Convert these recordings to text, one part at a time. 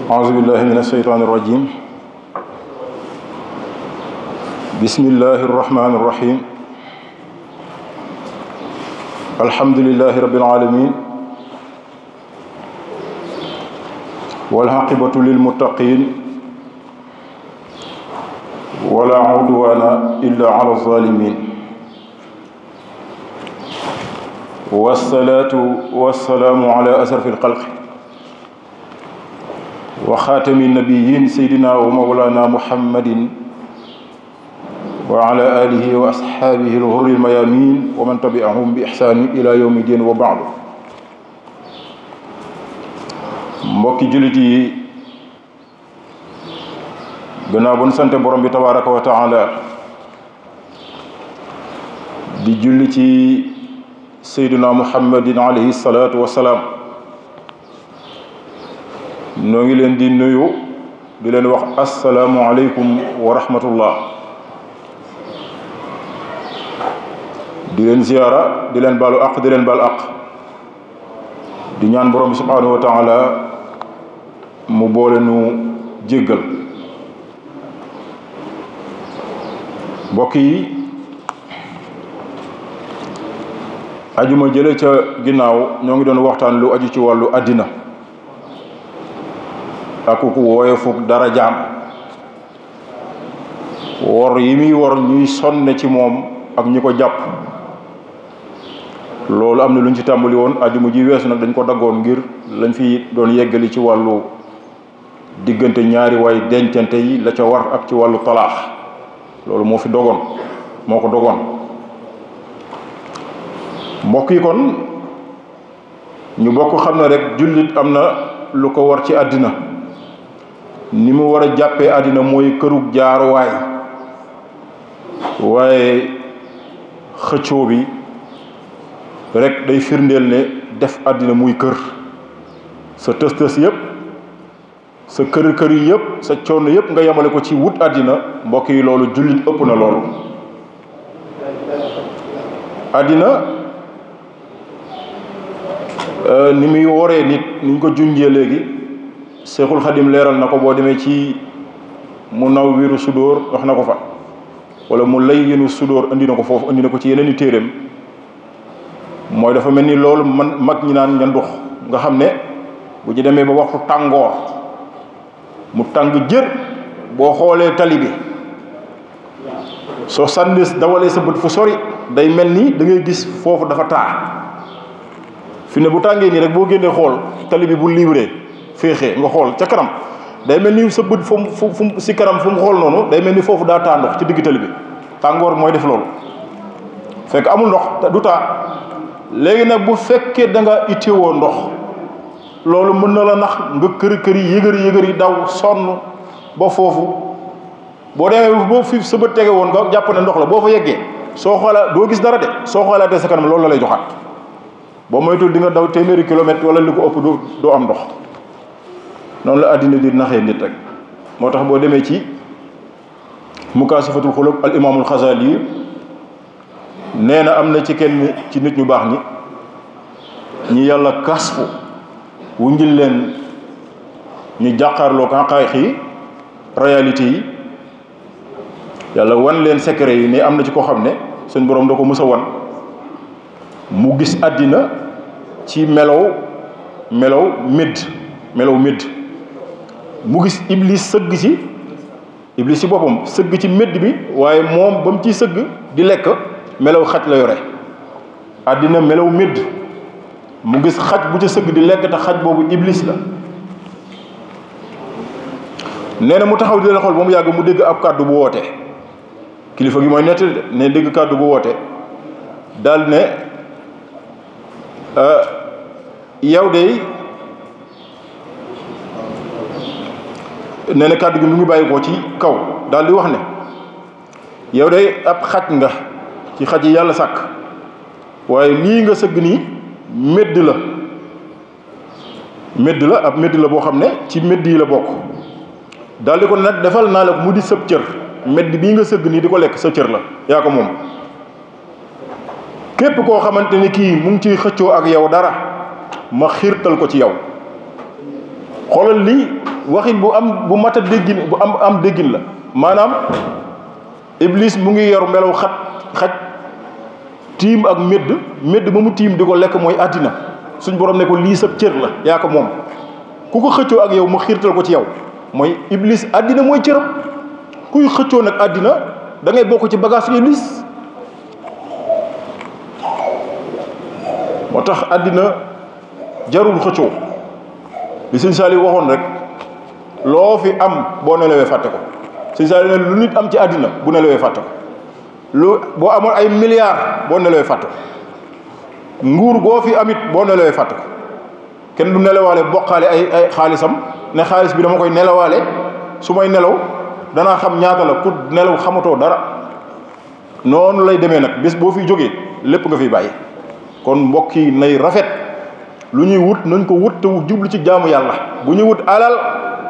أعوذ بالله من الشيطان الرجيم بسم الله الرحمن الرحيم الحمد لله رب العالمين والعاقبة للمتقين ولا عدوان إلا على الظالمين والصلاة والسلام على أشرف الخلق وخاتم النبيين سيدنا ومولانا محمد وعلى آله وأصحابه الغر الميامين ومن تبعهم بإحسان إلى يوم الدين وبعد mbokki jullit yi gannaaw bu ñu sante borom bi tabaraka wa taala di julli ci seyduna muhammadin alayhi salaatu wasalaam noo ngi leen di nuyu di leen wax assalaamu aleykum wa rahmatullah di leen ziyaara di leen baalu aq di leen baal aq di ñaan borom bi subhanahu wa taala mu boole nu jéggal mbokk yi ajuma jële ca ginnaaw ñoo ngi doon waxtaan lu aju ci wàllu àddina ak ku wooye fukk dara jaam wor yi muy wor ñuy sonne ci moom ak ñi ko jàpp loolu am na lu ñu ci tàmbali woon ajuma ji weesu nag dañ ko daggoon ngir lañ fi doon yeggali ci wàllu diggante ñaari waay dencante yi la ca war ak ci wàllu talaax loolu moo ko dogoon mbokk yi kon ñu bokk xam ne rek jullit am na lu ko war ci àddina ni mu war a jàppee àddina mooy kërug jaaruwaay waaye xëccoo bi rek day firndeel ne def àddina muy kër sa tës-tës yëpp sa kër yi yëpp sa coono yëpp nga yemale ko ci wut àddina mbokk yi loolu jullit ëpp na loolu àddina ni muy woree nit ni ñu ko junjee léegi Seexul Xadim leeral na ko boo demee ci Munawwiru Sudóor wax na ko fa wala mu Layyinu Sudóor indi na ko foofu indi na ko ci yeneen i téeréem mooy dafa mel ni loolu man mag ñi naan ñandux nga xam ne bu ñu demee ba waxtu tàngoor mu tàng jër boo xoolee tali bi soo sànnis dawalee sa bët fu sori day mel ni da ngay gis foofu dafa taa fi ne bu tàngee nii rek boo génnee xool tali bi bu libre féexee nga xool ca kanam day mel ni sa bët fu mu si kanam fu mu xool noonu day mel ni foofu daa taa ndox ci digg tali bi tàngoor mooy def loolu fekk amul ndox te du taa léegi nag bu fekkee da nga itteewoo ndox loolu mën na la nax nga kër yi yëgër yi daw sonn ba foofu boo demee boo fi sa bët tege woon nga jàpp ne ndox la boo fa yeggee soo xoola doo gis dara de soo xoolaatee sa kanam loolu la lay joxaat boo moytul di nga daw téeméeri kilomètre wala li ko ëpp doo am ndox noonu la àddina di naxee nit rek moo tax boo demee ci mukaasifatul xulub al imaamul Xasaali nee na am na ci kenn ci nit ñu baax ñi yàlla kasfu wu njil leen ñu jàkkaarloo ko xaqaayiq yi réalité yi yàlla wan leen secret yi ne am na ci koo xam ne suñ boroom da ko mës a wan mu gis àddina ci melow médd mu gis iblis ci boppam sëgg ci médd bi waaye moom ba mu ciy sëgg di lekk melow xaj la yore àddina melow médd mu gis xaj bu ca sëgg di lekk te xaj boobu iblis la nee na mu taxaw di leen xool ba mu yàgg mu dégg ab kàddu bu woote kilifa gi mooy nettali de ne dégg kàddu bu woote daal ne yow de nee na kàddu gi mu ngi bàyyi ko ci kaw daal di wax ne yow de ab xaj nga ci xaj yi yàlla sàkk waaye lii nga sëgg nii médd la ab médd la boo xam ne ci médd yi la bokk daal di ko nag defal naa la ko mu di sëb cër médd bii nga sëgg nii di ko lekk sa cër la yaa ko moom képp koo xamante ni kii mu ngi ciy xëccoo ak yow dara ma xiirtal ko ci yow xoolal lii waxin bu mat a déggin bu am déggin la maanaam iblis mu ngi yor melaw xaj tiim ak médd ba mu tiim di ko lekk mooy àddina suñ borom ne ko lii sab cër la yaa ko moom ku ko xëccoo ak yow mu xiirtal ko ci yow mooy iblis àddina mooy cëram kuy xëccoo nag àddina da ngay bokk ci bagage yu iblis moo tax àddina jarul xëccoo li sëñ Saliou waxoon rek loo fi am boo nelawee fàtte ko sëñ Saliou ne lu nit am ci àddina bu nelawee fàtte ko lu boo amoon ay milliards boo nelawee fàtte ko nguur goo fi amit boo nelawee fàtte ko kenn du nelawaale bokkaale ay xaalisam ne xaalis bi dama koy nelawaale su may nelaw danaa xam ñaata la ku nelaw xamatoo dara noonu lay demee nag bés boo fi jógee lépp nga fiy bàyyi kon mbokk yi nay rafet lu ñuy wut nañ ko wut te jublu ci jaamu yàlla bu ñuy wut alal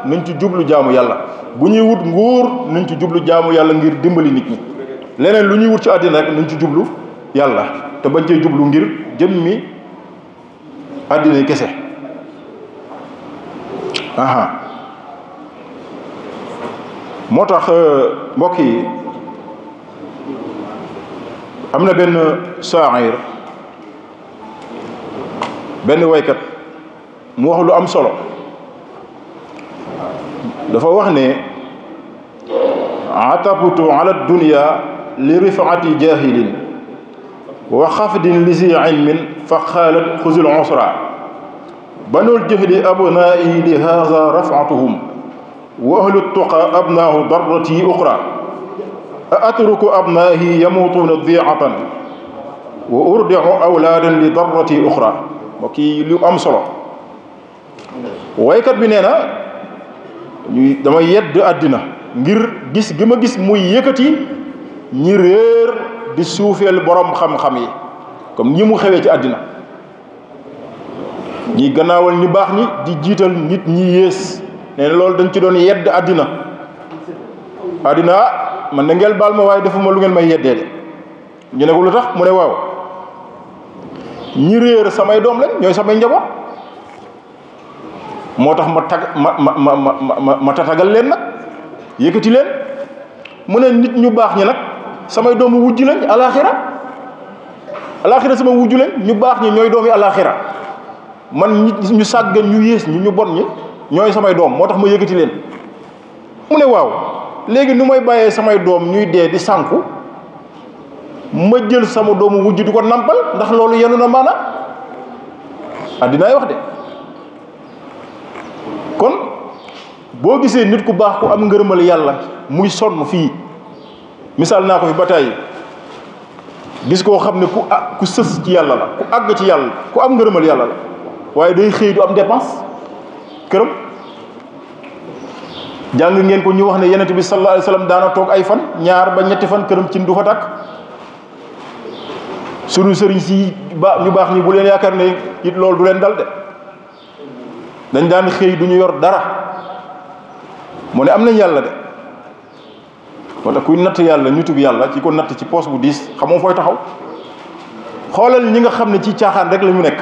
nañ ci jublu jaamu yàlla bu ñuy wut nguur nañ ci jublu jaamu yàlla ngir dimbali nit ñi leneen lu ñuy wut ci àddina rek nañ ci jublu yàlla te bañ cee jublu ngir jëmmi àddina kese aha moo tax mbokk yi am na benn shaa'ir benn waykat mu wax lu am solo dafa wax ne atabtu ala dunya li rifaati jahilin wa xafdin li zi ilmin fa xaalat xuzul usra banul jahli abnaa'i li haza rafatuhum wa ahlu tuqa abnaahu darrati uxra a atruku abnaahi yamutuuna diatan wa urdiu awlaadan li darrati uxra mbokk yi lu am solo waykat bi nee na dama yedd àddina ngir gis gi ma gis muy yëkkati ñi réer di suufeel borom xam-xam yi comme ñi mu xewee ci àddina ñi gannaawal ñu baax ñi di jiital nit ñi yées nee na loolu dañ ci doon yedd àddina man na ngeen baal ma waaye defuma lu ngeen may yeddee de ñu ne ko lu tax mu ne waaw ñi réer samay doom lañ ñooy samay njaboot moo tax ma tatagal leen nag yëkkati leen mu ne nit ñu baax ñi nag samay doomu wujj lañ alaxira sama wujj lañ ñu baax ñi ñooy doomi alaxira man nit ñu sàggan ñu yées ñi ñu bon ñi ñooy samay doom moo tax ma yëkkati leen mu ne waaw léegi nu may bàyyee samay doom ñuy dee di sànku ma jël sama doomu wujj di ko nampal ndax loolu yenu na maana addinaay wax de kon boo gisee nit ku baax ku am ngërëmal yàlla muy sonn fii misaal naa ko fi ba tàyyi gis koo xam ne ku sës ci yàlla la ku àgg ci yàlla ku am ngërëmal yàlla la waaye day xëy du am dépense këram jàng ngeen ko ñu wax ne yonent bi sallallahu alayhi wasallam daana toog ay fan ñaar ba ñetti fan këram cin du fa tàkk sunu sëriñ si ñu baax ñi bu leen yaakaar ne it loolu du leen dal de dañ daan xëy du ñu yor dara mu ne am nañ yàlla de moo tax kuy natt yàlla nitub yàlla ci ko natt ci poos bu diis xamoo fooy taxaw xoolal ñi nga xam ne ci caaxaan rek la ñu nekk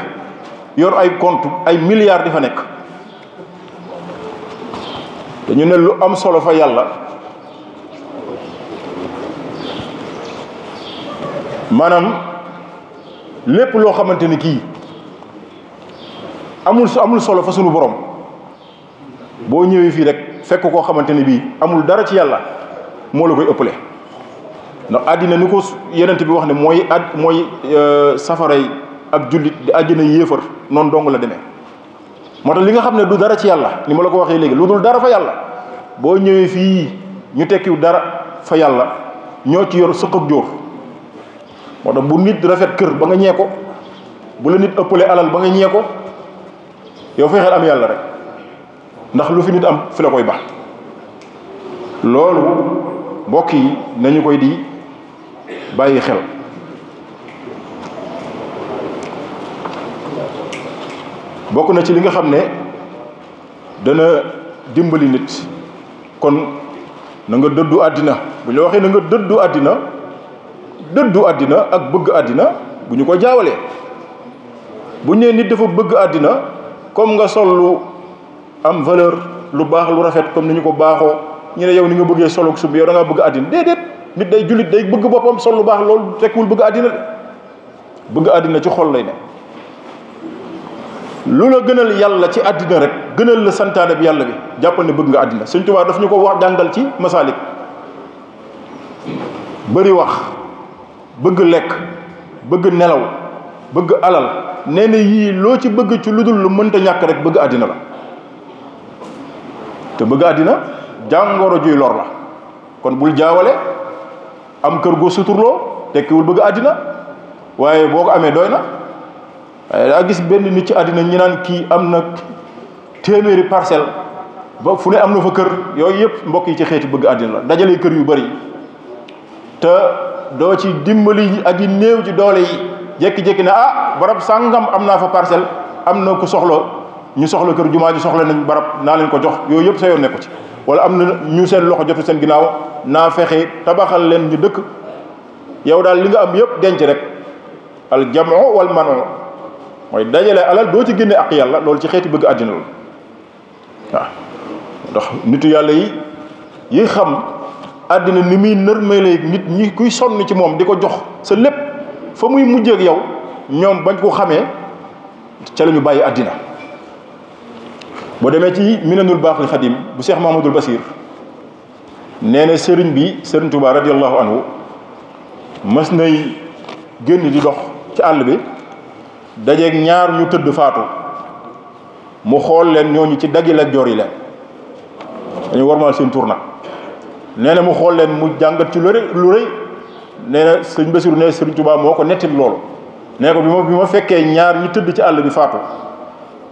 yor ay compte ay milliards di fa nekk dañu ne lu am solo fa yàlla maanaam lépp loo xamante ni kii amul solo fa sunu borom boo ñëwee fii rek fekk koo xamante ni bii amul dara ci yàlla moo la koy ëppale ndax àddina ni ko yenent bi wax ne mooy safaray ak jullit di àjjana yéefar noonu dong la demee moo tax li nga xam ne du dara ci yàlla ni ma la ko waxee léegi lu dul dara fa yàlla boo ñëwee fii ñu tekkiw dara fa yàlla ñoo ci yor sëq ak jóor moo tax bu nit rafet kër ba nga ñee ko bu la nit ëppale alal ba nga ñee ko yow fexeel am yàlla rek ndax lu fi nit am fi la koy baax loolu mbokk yi nañu koy di bàyyi xel bokk na ci li nga xam ne dana dimbali nit kon na nga dëddu àddina bu ñu waxee na nga dëddu àddina ak bëgg àddina bu ñu ko jaawalee bu ñu nee nit dafa bëgg àddina comme nga sol am valeur lu baax lu rafet comme ni ñu ko baaxoo. ñu ne yow ni nga bëggee solo ak sumb yow da ngaa bëgg àddina déedéet nit day jullit day bëgg boppam sol lu baax loolu tekkul bëgg àddina de bëgg àddina ci xol lay ne. lu la gënal yàlla ci àddina rek gënal la santaane bi yàlla bi jàppal ne bëgg nga àddina Sëñ Tuubaa daf ñu ko wax jàngal ci Masaalik bëri wax bëgg lekk bëgg nelaw bëgg alal nee na yii loo ci bëgg ci lu dul lu mënta ñàkk rek bëgg àddina la te bëgg àddina jàngoro juy lor la kon bul jaawale am kër goo suturloo tekkiwul bëgg àddina waaye boo ko amee doy na waaye daa gis benn nit ci àddina ñi naan kii am na téeméeri parcelle ba fu ne am na fa kër yooyu yëpp mbokk yi ci xeeti bëgg àddina la dajale kër yu bari te doo ci dimbali ak yi néew ci doole yi jékki-jékki ne barab sàngam am naa fa parcelle am na ku soxla ñu soxla kër jumaa ji soxla nañ barab naa leen ko jox yooyu yëpp sa yoon nekku ci wala am na ñu seen loxo jotu seen ginnaaw naa fexe tabaxal leen ñu dëkk yow daal li nga am yëpp denc rek al jamu wal manu mooy dajale alal doo ci génne ak yàlla loolu ci xeeti bëgg àddina la waaw ndax nitu yàlla yi xam àddina ni muy nërmelee nit ñi kuy sonn ci moom di ko jox sa lépp fa muy mujjee ak yow ñoom bañ ko xamee ca la ñu bàyyi àddina boo demee ci minanul baaxil xadim bu Cheikh Mahamadul Basir nee na sëriñ bi sëriñ Tuubaa radiyallahu anhu mas nay génn di dox ci àll bi dajeeg ñaar ñu tëdd faatu mu xool leen ñooñu ci daggi Lat Joor yi leen dañu warmal seen tur nag nee na mu xool leen mu jàngat ci lu rëy nee na sëriñ Basiru nee sëriñ Tuubaa moo ko nettil loolu nee ko bi ma fekkee ñaar ñu tëdd ci àll bi faatu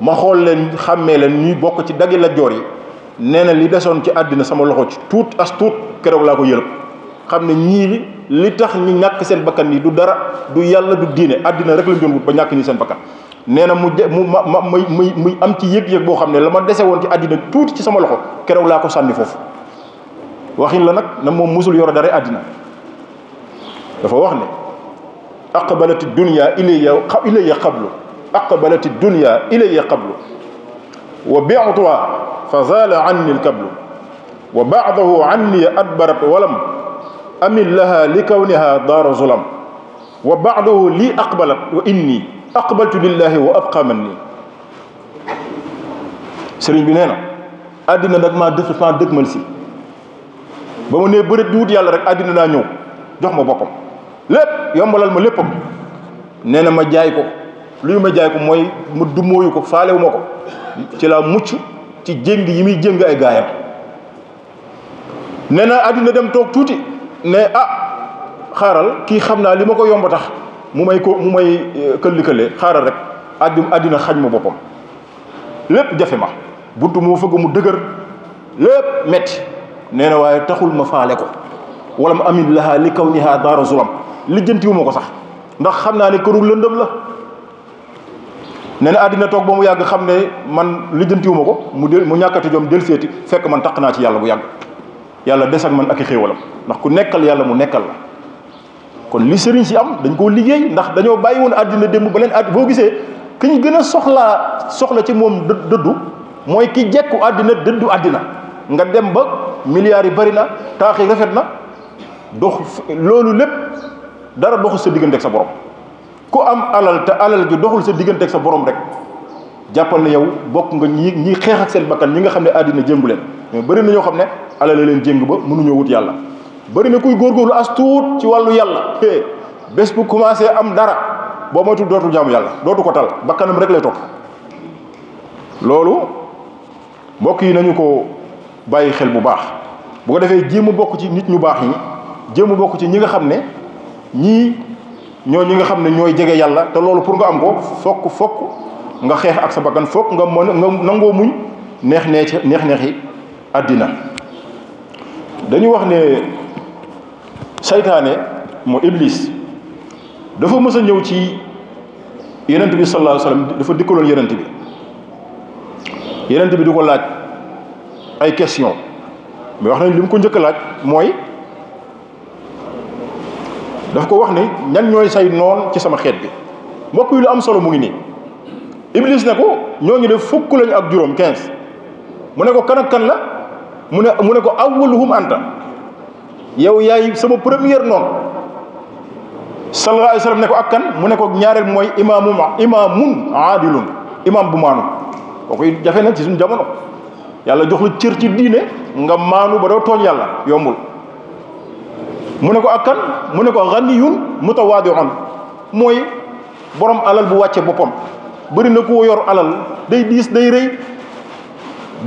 ma xool leen xàmmee leen ñuy bokk ci daggi Lat Joor yi nee na li desoon ci àddina sama loxo ci tuut as tuut keroog laa ko yërëb xam ne ñii li tax ñu ñàkk seen bakkan yi du dara du yàlla du diine àddina rek lañ doon wut ba ñàkk ñi seen bakkan nee na muy am ci yëg-yëg boo xam ne la ma dese woon ci àddina tuuti ci sama loxo keroog laa ko sànni foofu waxin la nag na moom musul yor dara àddina dafa wax ne aqbalati dunya ilayya qablu aqbalati dunya ilayya qablu wa bi'tuha fa zala anni al-kablu wa ba'dahu anni adbarat walam amil laha li kawniha daara zulam wa ba'dahu li aqbalat wa inni aqbaltu lillahi wa abqa man nii sëriñ bi nee na àddina nag maa dëgmal si ba mu nee bërit di wut yàlla rek àddina naa ñëw jox ma boppam lépp yombalal ma léppam nee na ma jaay ko luy ma jaay ko mooy mu dumóoyu ko faalewu ma ko ci laa mucc ci jéng yi muy jéng ay gaayam nee na àddina dem toog tuuti ne xaaral kii xam naa li ma ko yomba tax mu may këlli-këllee xaaral rek àddina xañ ma boppam lépp jafe ma buntu moo fëgg mu dëgër lépp metti nee na waaye taxul ma faale ko wala ma amin laha li kaw niha daara zulam lijjantiwu ma ko sax ndax xam naa ne këru lëndëm la nee na àddina toog ba mu yàgg xam ne man lijjantiwu ma ko mu ñàkkati jom del seeti fekk man taq naa ci yàlla bu yàgg yàlla des ak man ak i xéewalam ndax ku nekkal yàlla mu nekkal la kon li sëriñ si am dañ koo liggéey ndax dañoo bàyyi woon àddina démb ba leen boo gisee ki ñu gën a soxla ci moom dëddu mooy ki jekku àddina dëddu àddina nga dem ba milliards yi bari na taax yi rafet na dox loolu lépp dara doxul sa diggante ak sa borom ku am alal te alal ji doxul sa diggante ak sa borom rek jàppal ne yow bokk nga ñi xeex ak seen bakkan ñi nga xam ne àddina jéngu leen mais bëri na ñoo xam ne alal la leen jéng ba mënuñoo wut yàlla bëri na kuy góorgóorlu as tuut ci wàllu yàlla bés bu commencé am dara boo moytul dootul jaamu yàlla dootu ko tal bakkanam rek lay topp loolu mbokk yi nañu ko bàyyi xel bu baax bu ko defee jéem a bokk ci nit ñu baax ñi jéem a bokk ci ñi nga xam ne ñii ñi nga xam ne ñooy jege yàlla te loolu pour nga am ko fokk nga xeex ak sa bakkan fokk nga nangoo muñ neex yi àddina dañu wax ne saytaane moo iblis dafa mës a ñëw ci yenent bi sallallahu alayhi wasallam dafa dikkaloon yenent bi di ko laaj ay question mais wax nañ li mu ko njëkk a laaj mooy daf ko wax ne ñan ñooy say noon ci sama xeet bi mbokk yi lu am solo mu ngi nii iblis ne ko ñooñu def fukk lañu ak juróom 15 mu ne ko kan ak kan la mu ne ko awwaluhum anta yow yaay sama première noonu sallallahu alayhi wa sallam ne ko ak kan mu ne ko ñaareel mooy imaamun aadilun imaam bu maanu kooku jafe na ci suñu jamono yàlla jox la cër ci diine nga maanu ba doo tooñ yàlla yombul mu ne ko ak kan mu ne ko ganiyun mutawaadi'un mooy borom alal bu wàcce boppam bëri na ko yor alal day diis day rëy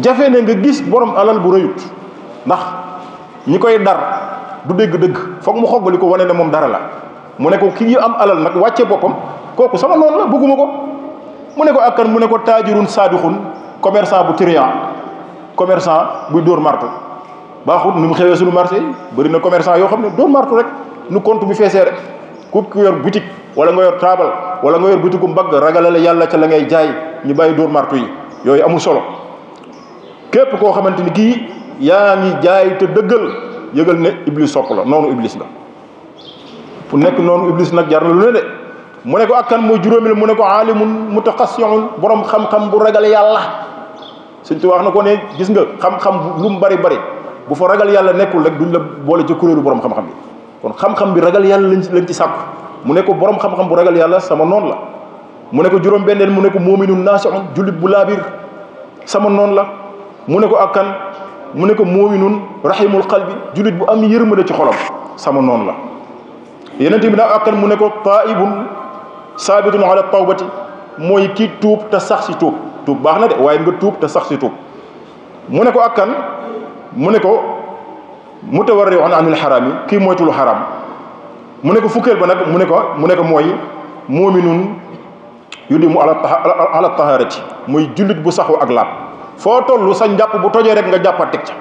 jafe ne nga gis borom alal bu rëyut ndax ñi koy dar du dégg-dëgg foog mu xoggali ko wane ne moom dara la mu ne ko kii am alal nag wàcce boppam kooku sama noonu la bëgguma ko mu ne ko ak kan mu ne ko taajirun saadixun commerçant bu trian commerçant buy dóor martu baaxut ni mu xewee suñu marché yi bëri na commerçant yoo xam ne dóor martu rek nu compte bi feesee rek ku yor boutique wala nga yor taabal wala nga yor boutique mbagg ragalale yàlla ca la ngay jaay ñu bàyyi dóor martu yi yooyu amul solo képp koo xamante ni kii yaa ngi jaay te dëggal yëgal ne iblis sopp la noonu iblis nga fu nekk noonu iblis nag jar na lu ne de mu ne ko ak kan mooy juróomi la mu ne ko aalimun mutaqassiun borom xam-xam bu ragal yàlla suñ tu wax na ko ne gis nga xam-xam lu mu bari bu fa ragal yàlla nekkul rek duñ la boole ci kuréelu borom xam-xam bi kon xam-xam bi ragal yàlla lañ ci sàkku mu ne ko borom xam-xam bu ragal yàlla sama noonu la mu ne ko juróom benneel mu ne ko mu'minun naasi'un jullit bu laabir sama noonu la mu ne ko ak kan mu ne ko mu'minun rahimul qalbi jullit bu am yërmande ci xolam sama noonu la yenente bi nag ak kan mu ne ko taibun saabitun ala tawbati mooy kii tuub te sax si tuub baax na de waaye nga tuub te sax si tuub mu ne ko ak kan mu ne ko mutawarri'un anil xaraam yi kii moytu lu xaraam mu ne ko fukkeel ba nag mu ne ko mooy mu'minun yudimu ala taharati muy jullit bu saxu ak laab foo toll sa njàpp bu tojee rek nga jàppaat teg ca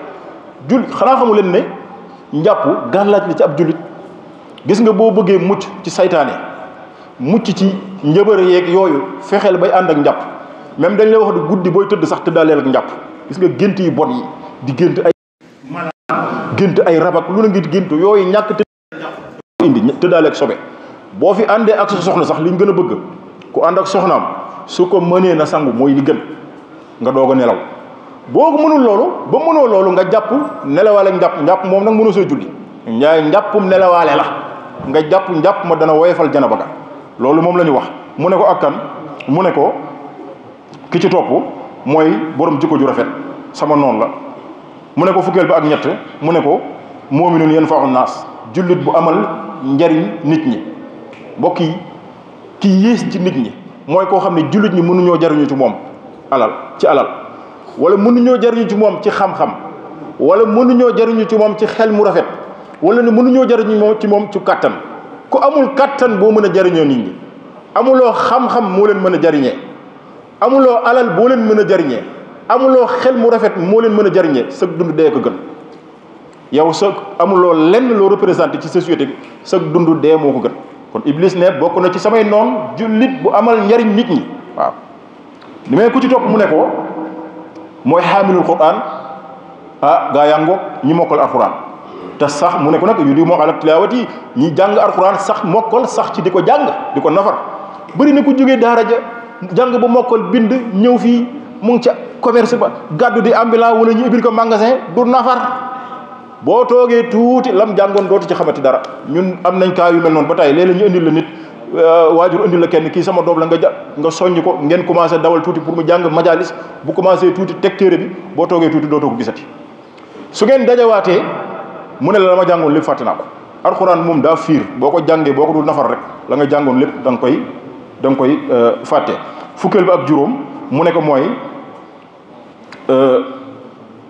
xanaa xamu leen ne njàpp gàllaaj li ci ab jullit gis nga boo bëggee mucc ci saytaane mucc ci njëbër yeeg yooyu fexeel bay ànd ak njàpp même dañ lay wax di guddi booy tëdd sax tëddaaleel ak njàpp gis nga gént yi bon yi di gént ay gént ay rabak lu na ngi gént yooyu ñàkk indi tëddaale ak sobe boo fi àndee ak sa soxna sax liñ gën a bëgg ku ànd ak soxnaam su ko mënee na sangu mooy li gën nga doog a nelaw boo ko mënul loolu ba mënoo loolu nga jàpp nelawaale njàpp moom nag mënoo soo julli njàppum nelawaale la nga jàpp njàpp ma dana woyefal janaba ga loolu moom la ñu wax mu ne ko ak kan mu ne ko ki ci topp mooy borom jikko ju rafet sama noonu la mu ne ko fukkeel ba ak ñett mu ne ko mu'minun yanfa'u naas jullit bu amal njariñ nit ñi mbokk yi ki yées ci nit ñi mooy koo xam ne jullit ñi mënuñoo jariñu ci moom alal wala mënuñoo jariñu ci moom ci xam-xam wala mënuñoo jariñu ci moom ci xel mu rafet wala ne mënuñoo jariñu ci moom ci kàttan ku amul kàttan boo mën a jariñoo nit ñi amuloo xam-xam moo leen mën a jariñee amuloo alal boo leen mën a jariñee amuloo xel mu rafet moo leen mën a jariñee sa dund dee ko gën yow sa amuloo lenn loo représenté ci société bi sa dund dee moo ko gën kon Iblis ne bokk na ci samay noon jullit bu amal njariñ nit ñi waaw li may ku ci topp mu ne ko mooy xaamilul Qur'an gaa yaa ngoog ñi mokkal alquran te sax mu ne ko nag yu di moo ala tilawati ñi jàng alquran sax mokkal sax ci di ko jàng di ko nafar bëri na ku jógee daara ja jàng ba mokkal bind ñëw fii mu ngi ca commerce ba gàddu di ambulant wala ñu ubbil ko magasin du nafar boo toogee tuuti lam jàngoon dootu ci xamati dara ñun am nañ kaa yu mel noonu ba tey léeg-léeg ñu indil la nit waajur indil la kenn kii sama doom la nga soññ ko ngeen commencé dawal tuuti pour mu jàng majalis bu commencé tuuti teg téere bi boo toogee tuuti dootoo ko gisati su ngeen dajawaatee mu ne la ma jàngoon lépp fàtte naa ko alxuraan moom daa fiir boo ko jàngee boo ko dul nafar rek la nga jàngoon lépp da nga koy fàtte fukkeel bi ak juróom mu ne ko mooy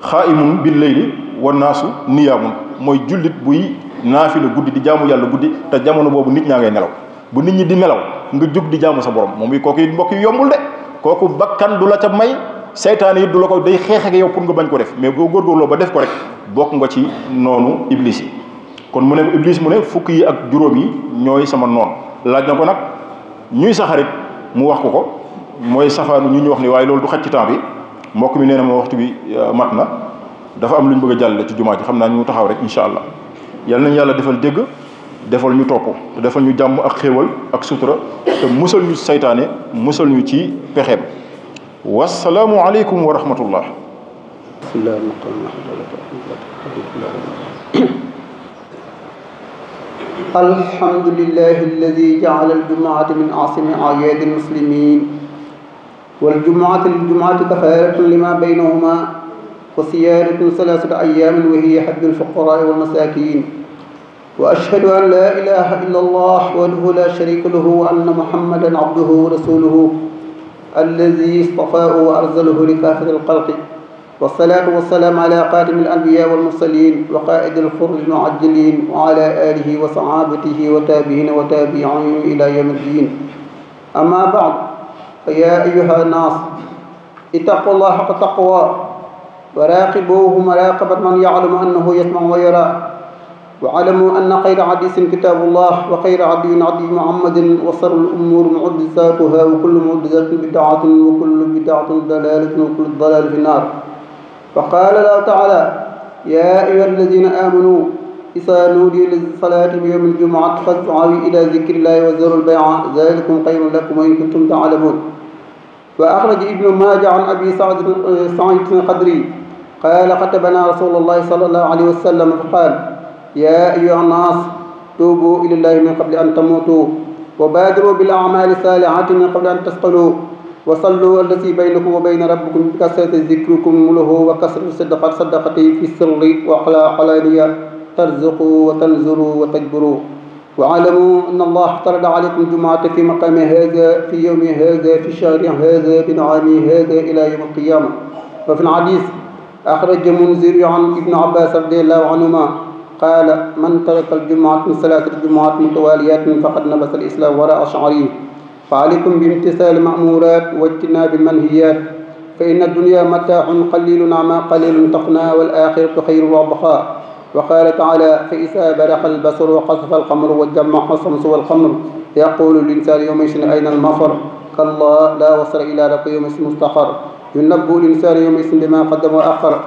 xaa'imun bil layli wan naasu niyaamun mooy jullit buy naafila guddi di jaamu yàlla guddi te jamono boobu nit ñaa ngay nelaw bu nit ñi di nelaw nga jóg di jaamu sa borom moom yi kooku it mbokk yi yombul de kooku bakkan du la ca may seytaane it du la ko day xeex ak yow pour nga bañ ko def mais boo góorgóorloo ba def ko rek bokk nga ci noonu iblis yi kon mu ne iblis mu ne fukk yi ak juróom yi ñooy sama noon laaj na ko nag ñuy sa xarit mu wax ko mooy safaanu ñu wax ni waaye loolu du xaj ci temps bi mbokk mi nee na ma waxtu bi mat na dafa am lu ñu bëgg a jàllale ci jumaa ji xam naa ñu taxaw rek incha allah yal nañu yàlla defal dégg defal ñu topp te defal ñu jàmm ak xéewal ak sutura te musal ñu saytaane musal ñu ci pexeem wasalaamu aleykum wa rahmatullah بسم الله الرحمن الرحيم الحمد لله الذي جعل الجمعة من أعظم أعياد المسلمين والجمعة للجمعة كفارة لما بينهما وصيانة 3 أيام وهي حج الفقراء والمساكين وأشهد أن لا إله إلا الله وحده لا شريك له وأن محمدا عبده ورسوله الذي اصطفاه وأرسله لكافة الخلق والصلاة والسلام على خاتم الأنبياء والمرسلين وقائد الخر المعجلين وعلى آله وصحابته وتابعين وتابعين إلى يوم الدين أما بعد فيا أيها الناس اتقوا الله حق تقواه وراقبوه مراقبة من يعلم أنه يسمع ويرى واعلموا أن خير حديث كتاب الله وخير هدي هدي محمد وشر الأمور محدثاتها وكل محدثة بدعة وكل بدعة ضلالة وكل ضلال في النار وقال الله تعالى يا أيها الذين آمنوا إذا نودي للصلاة بيوم الجمعة فاسعوا إلى ذكر الله وذروا البيع ذلكم خير لكم إن كنتم تعلمون وأخرج ابن ماجه عن أبي سعيد الخدري قال خطبنا رسول الله صلى الله عليه وسلم فقال يا أيها الناس توبوا إلى الله من قبل أن تموتوا وبادروا بالأعمال الصالحات من قبل أن تسقلوا وصلوا الذي بينكم وبين ربكم بكثرة ذكركم له وكثرة صدقته في السر وعلانية ترزقوا وتنزروا وتجبروا واعلموا أن الله افترض عليكم الجمعة في مقام هذا في يوم هذا في شهر هذا بنعام هذا إلى يوم القيامة وفي الحديث أخرج منذر عن ابن عباس رضي الله عنهما قال من ترك الجمعة من 3 جمعات متواليات فقد نبذ الإسلام وراء شعره فعليكم بامتثال المأمورات واجتناب المنهيات فإن الدنيا متاع قليل عما قليل تفنى والآخرة خير وأبقى وقال تعالى فإذا برق البصر وخسف القمر وجمع الشمس والقمر يقول الإنسان يومئذ أين المفر كلا لا وصل إلى رب يومئذ مستقر ينبأ الإنسان يومئذ بما قدم وأخر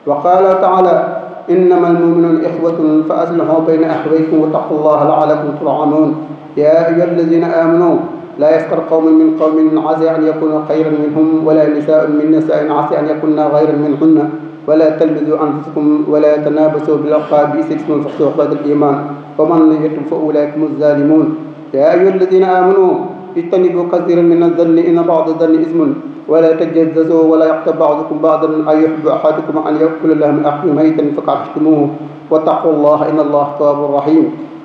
وقال تعالى إنما المؤمنون إخوة فأصلحوا بين أخويكم واتقوا الله لعلكم ترحمون يا أيها الذين آمنوا لا يسخر قوم من قوم عسى أن يكونوا خيرا منهم ولا نساء من نساء عسى أن يكون غيرا منهن ولا تلمزوا أنفسكم ولا تنابسوا بالألقاب بئس الاسم الفسوق بعد الإيمان ومن لم يتب فأولئك هم الظالمون يا أيها الذين آمنوا اجتنبوا كثيرا من الظن إن بعض الظن إثم ولا تجسسوا ولا يغتب بعضكم بعضا أن يحب أحدكم أن يأكل لحم أخيه ميتا فكرهتموه واتقوا الله إن الله تواب رحيم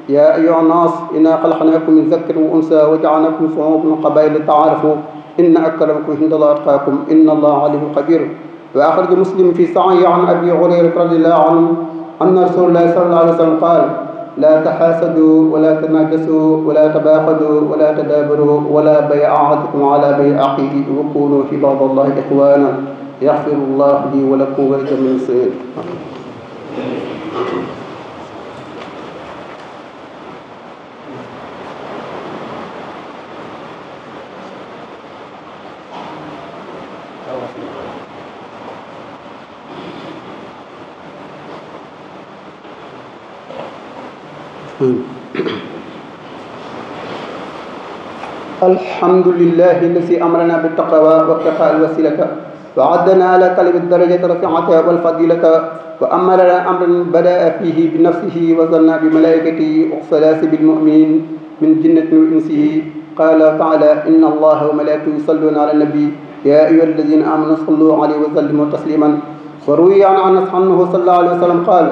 يا أيها الناس إنا خلقناكم من ذكر وأنثى وجعلناكم شعوبا وقبائل لتعارفوا إن أكرمكم عند الله أتقاكم إن الله عليم خبير وأخرج مسلم في صحيح عن أبي هريرة رضي الله عنه أن رسول الله صلى الله عليه وسلم قال لا تحاسدوا ولا تناجسوا ولا تباغضوا ولا تدابروا ولا بيع أحدكم على بيع أخيه وكونوا عباد الله إخوانا يغفر الله لي ولكم ولجميع المسلمين. الحمد لله الذي أمرنا بالتقوى واتقاء الوسيلة وعدنا على طلب الدرجة رفيعة والفضيلة وأمرنا أمرا بدأ فيه بنفسه وظن بملائكته وثلاث بالمؤمنين من جنة وإنسه قال تعالى إن الله وملائكته يصلون على النبي يا أيها الذين آمنوا صلوا عليه وسلموا تسليما وروي عن أنس عنه صلى الله عليه وسلم قال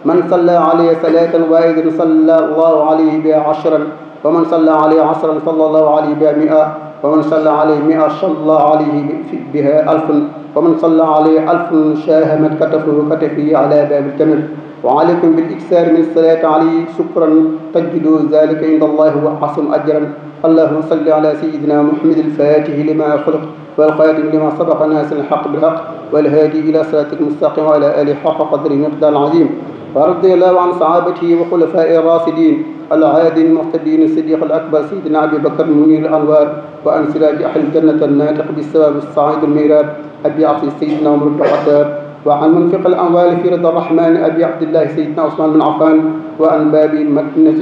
من صلى عليه صلاة واحدة صلى الله عليه بها 10 ومن صلى عليه 10 صلى الله عليه بها 100 ومن صلى عليه 100 صلى الله عليه بها 1000 ومن صلى عليه 1000 شاهمت كتفه كتفه على باب الجنة وعليكم بالإكثار من الصلاة عليه شكرا تجدوا ذلك عند الله هو أحسن أجرا اللهم صل على سيدنا محمد الفاتح لما خلق والخاتم لما سبق ناس الحق بالحق والهادي إلى صراطك المستقيم وعلى آله حق قدره مقدار العظيم ورضي الله عن صحابته وخلفاء الراشدين الهادي المهتدين الصديق الأكبر سيدنا أبي بكر منير الأنوار وأن سراج أهل الجنة الناطق بالثواب الصاعد الميراد أبي عاصي سيدنا عمر بن الخطاب وعن منفق الأموال في رضا الرحمن أبي عبد الله سيدنا عثمان بن عفان وعن باب المكنة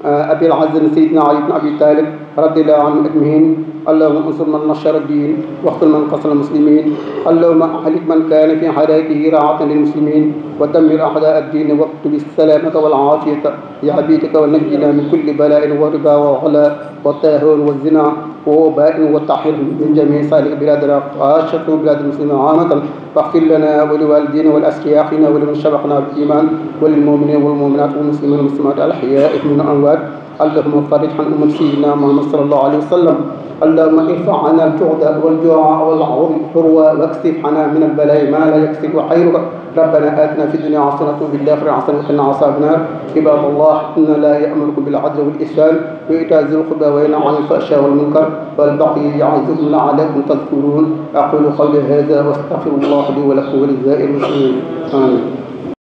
أبي العز سيدنا علي بن أبي طالب رضي الله عنهم أجمعين. اللهم انصر من نشر الدين واقتل من قتل المسلمين. اللهم أهلك من كان في حراكه راعة للمسلمين ودمر أعداء الدين واكتب السلامة والعافية لعبيدك ونجنا من كل بلاء وربا وغلاء والطاهون والزنا ووباء والتحرير من جميع سائر بلادنا خاصة بلاد المسلمين عامة. واغفر لنا ولوالدينا والأسياخنا ولمن سبقنا بالإيمان وللمؤمنين والمؤمنات والمسلمين والمسلمات الأحياء من الأموات. اللهم فرج عن أمة سيدنا محمد صلى الله عليه وسلم. اللهم ارفع عنا الجهد والجوع والحروة واكشف عنا من البلاء ما لا يكشف خيرك. ربنا آتنا في الدنيا حسنة وفي الآخرة حسنة وقنا عذاب النار. عباد الله إن لا يأمركم بالعدل والإحسان وإيتاء ذي القربى وينهى عن الفحشاء والمنكر والبغي يعظكم لعلكم تذكرون. أقول قولي هذا وأستغفر الله لي ولكم ولسائر المسلمين. آمين.